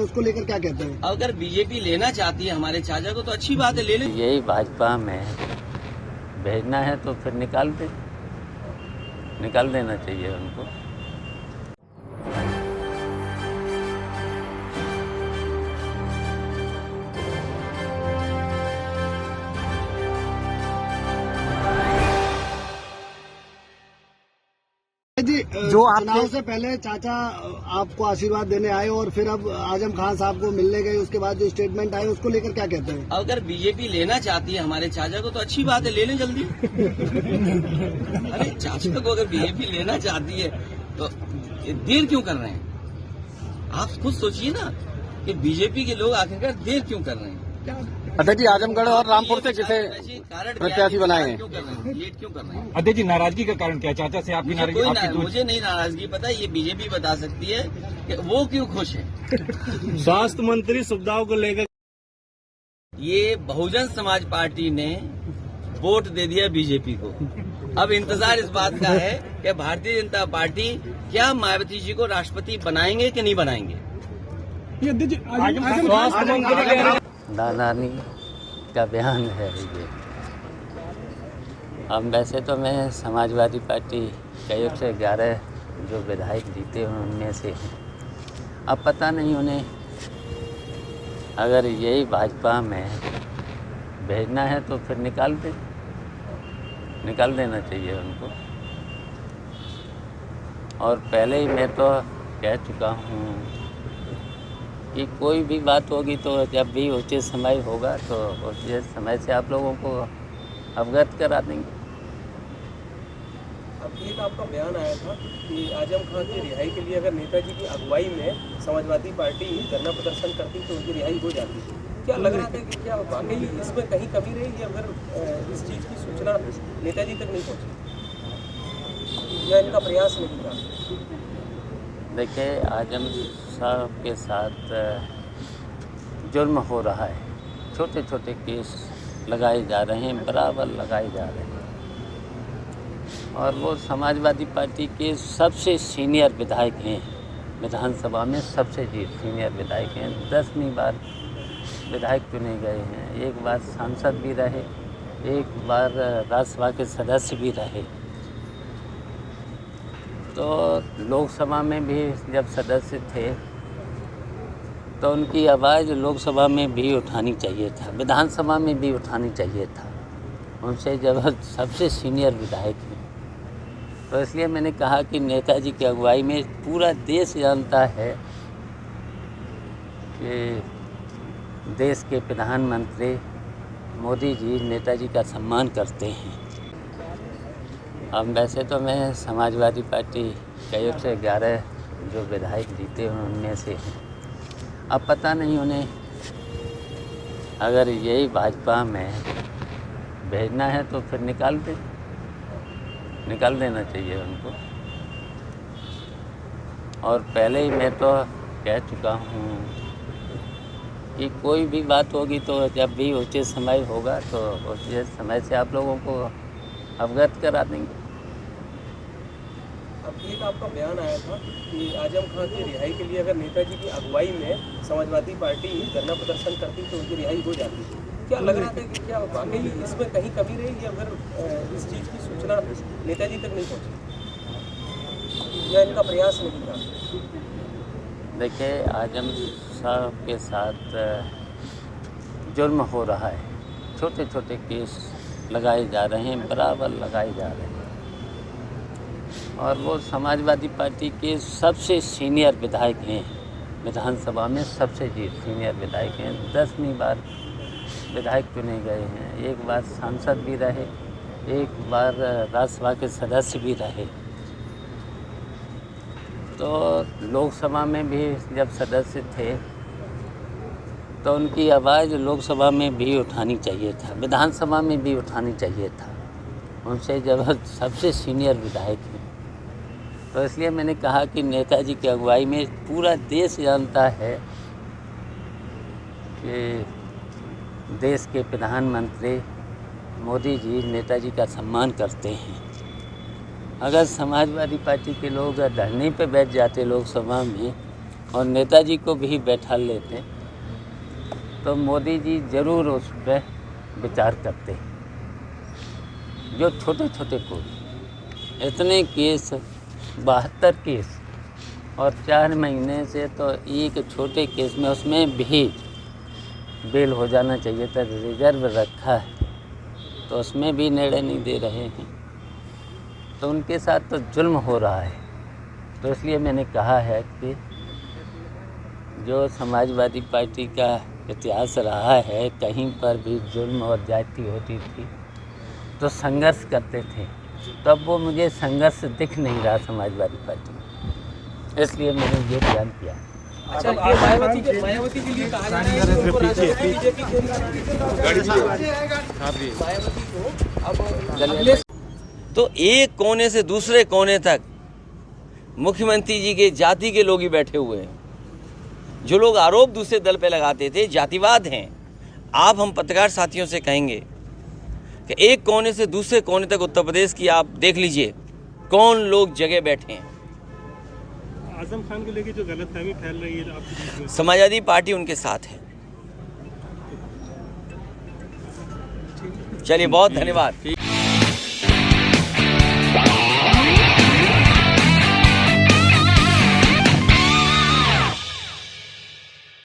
उसको लेकर क्या कहते हैं? अगर बीजेपी लेना चाहती है हमारे चाचा को तो अच्छी बात है, ले लें। यही भाजपा में भेजना है तो फिर निकाल देना चाहिए उनको। जी, जो चुनाव से पहले चाचा आपको आशीर्वाद देने आए और फिर अब आजम खान साहब को मिलने गए, उसके बाद जो स्टेटमेंट आए उसको लेकर क्या कहते हैं? अगर बीजेपी लेना चाहती है हमारे चाचा को तो अच्छी बात है, ले लें जल्दी। अरे चाचा को अगर बीजेपी लेना चाहती है तो देर क्यों कर रहे हैं? आप खुद सोचिए ना कि बीजेपी के लोग आखिरकार देर क्यों कर रहे हैं? अध्यक्ष जी, आजमगढ़ और रामपुर से किसे प्रत्याशी बनाए हैं? लेट क्यों कर रहे हैं? अध्यक्ष जी, नाराजगी का कारण क्या? चाचा से आपकी नाराजगी? मुझे नहीं नाराजगी पता, ये बीजेपी बता सकती है कि वो क्यों खुश है। स्वास्थ्य मंत्री सुविधाओं को लेकर ये बहुजन समाज पार्टी ने वोट दे दिया बीजेपी को। अब इंतजार इस बात का है कि भारतीय जनता पार्टी क्या मायावती जी को राष्ट्रपति बनाएंगे कि नहीं बनाएंगे। स्वास्थ्य मंत्री दादानी का बयान है ये। अब वैसे तो मैं समाजवादी पार्टी का 1 से 11 जो विधायक जीते हैं उनमें से हैं। अब पता नहीं उन्हें अगर यही भाजपा में भेजना है तो फिर निकाल देना चाहिए उनको। और पहले ही मैं तो कह चुका हूँ कि कोई भी बात होगी तो जब भी उचित समय होगा तो उचित समय से आप लोगों को अवगत करा देंगे। अब एक आपका बयान आया था कि आजम खान की रिहाई के लिए अगर नेताजी की अगुवाई में समाजवादी पार्टी धरना प्रदर्शन करती तो उनकी रिहाई हो जाती। क्या लग रहा था कि क्या वाकई इसमें कहीं कमी रही या अगर इस चीज़ की सूचना नेताजी तक नहीं पहुँची या इनका प्रयास नहीं था? देखिए, आजम साहब के साथ जुर्म हो रहा है, छोटे छोटे केस लगाए जा रहे हैं, बराबर लगाए जा रहे हैं। और वो समाजवादी पार्टी के सबसे सीनियर विधायक हैं, विधानसभा में सबसे सीनियर विधायक हैं। 10वीं बार विधायक चुने गए हैं, एक बार सांसद भी रहे, एक बार राज्यसभा के सदस्य भी रहे। तो लोकसभा में भी जब सदस्य थे तो उनकी आवाज़ लोकसभा में भी उठानी चाहिए था, विधानसभा में भी उठानी चाहिए था। उनसे जब सबसे सीनियर विधायक हैं, तो इसलिए मैंने कहा कि नेताजी की अगुवाई में पूरा देश जानता है कि देश के प्रधानमंत्री मोदी जी नेताजी का सम्मान करते हैं। अब वैसे तो मैं समाजवादी पार्टी का 1 से 11 जो विधायक जीते हैं उनमें से हैं। अब पता नहीं उन्हें अगर यही भाजपा में भेजना है तो फिर निकाल देना चाहिए उनको। और पहले ही मैं तो कह चुका हूँ कि कोई भी बात होगी तो जब भी उचित समय होगा तो उचित समय से आप लोगों को अवगत करा देंगे। अब एक आपका बयान आया था कि आजम खान की रिहाई के लिए अगर नेताजी की अगुवाई में समाजवादी पार्टी धरना प्रदर्शन करती तो उनकी रिहाई हो जाती। क्या लग रहा था कि क्या वाकई इसमें कहीं कमी रही या अगर इस चीज़ की सूचना नेताजी तक नहीं पहुँची या इनका प्रयास नहीं था? देखिए, आजम साहब के साथ जुर्म हो रहा है, छोटे छोटे केस लगाए जा रहे हैं, बराबर लगाए जा रहे हैं। और वो समाजवादी पार्टी के सबसे सीनियर विधायक हैं, विधानसभा में सबसे सीनियर विधायक हैं। 10वीं बार विधायक चुने गए हैं, एक बार सांसद भी रहे, एक बार राज्यसभा के सदस्य भी रहे। तो लोकसभा में भी जब सदस्य थे तो उनकी आवाज़ लोकसभा में भी उठानी चाहिए था, विधानसभा में भी उठानी चाहिए था। उनसे जब सबसे सीनियर विधायक हैं, तो इसलिए मैंने कहा कि नेताजी की अगुवाई में पूरा देश जानता है कि देश के प्रधानमंत्री मोदी जी नेताजी का सम्मान करते हैं। अगर समाजवादी पार्टी के लोग धरने पे बैठ जाते लोकसभा में और नेताजी को भी बैठा लेते तो मोदी जी ज़रूर उस पर विचार करते। जो छोटे छोटे को इतने केस 72 केस और 4 महीने से तो एक छोटे केस में उसमें भी बेल हो जाना चाहिए था, रिजर्व रखा है तो उसमें भी निर्णय नहीं दे रहे हैं। तो उनके साथ तो जुल्म हो रहा है। तो इसलिए मैंने कहा है कि जो समाजवादी पार्टी का इतिहास रहा है, कहीं पर भी जुल्म और जाति होती थी तो संघर्ष करते थे, तब वो मुझे संघर्ष दिख नहीं रहा समाजवादी पार्टी में, इसलिए मैंने ये बयान किया। अच्छा, ये मायावती के लिए कहा जा रहा है कि उनको राजस्थान बीजेपी मायावती को अब अगले तो एक कोने से दूसरे कोने तक मुख्यमंत्री जी के जाति के लोग ही बैठे हुए हैं। जो लोग आरोप दूसरे दल पे लगाते थे जातिवाद हैं। आप हम पत्रकार साथियों से कहेंगे कि एक कोने से दूसरे कोने तक उत्तर प्रदेश की आप देख लीजिए कौन लोग जगह बैठे हैं। आजम खान को लेकर जो गलतफहमी फैल रही है आपके बीच में, समाजवादी पार्टी उनके साथ है। चलिए, बहुत धन्यवाद।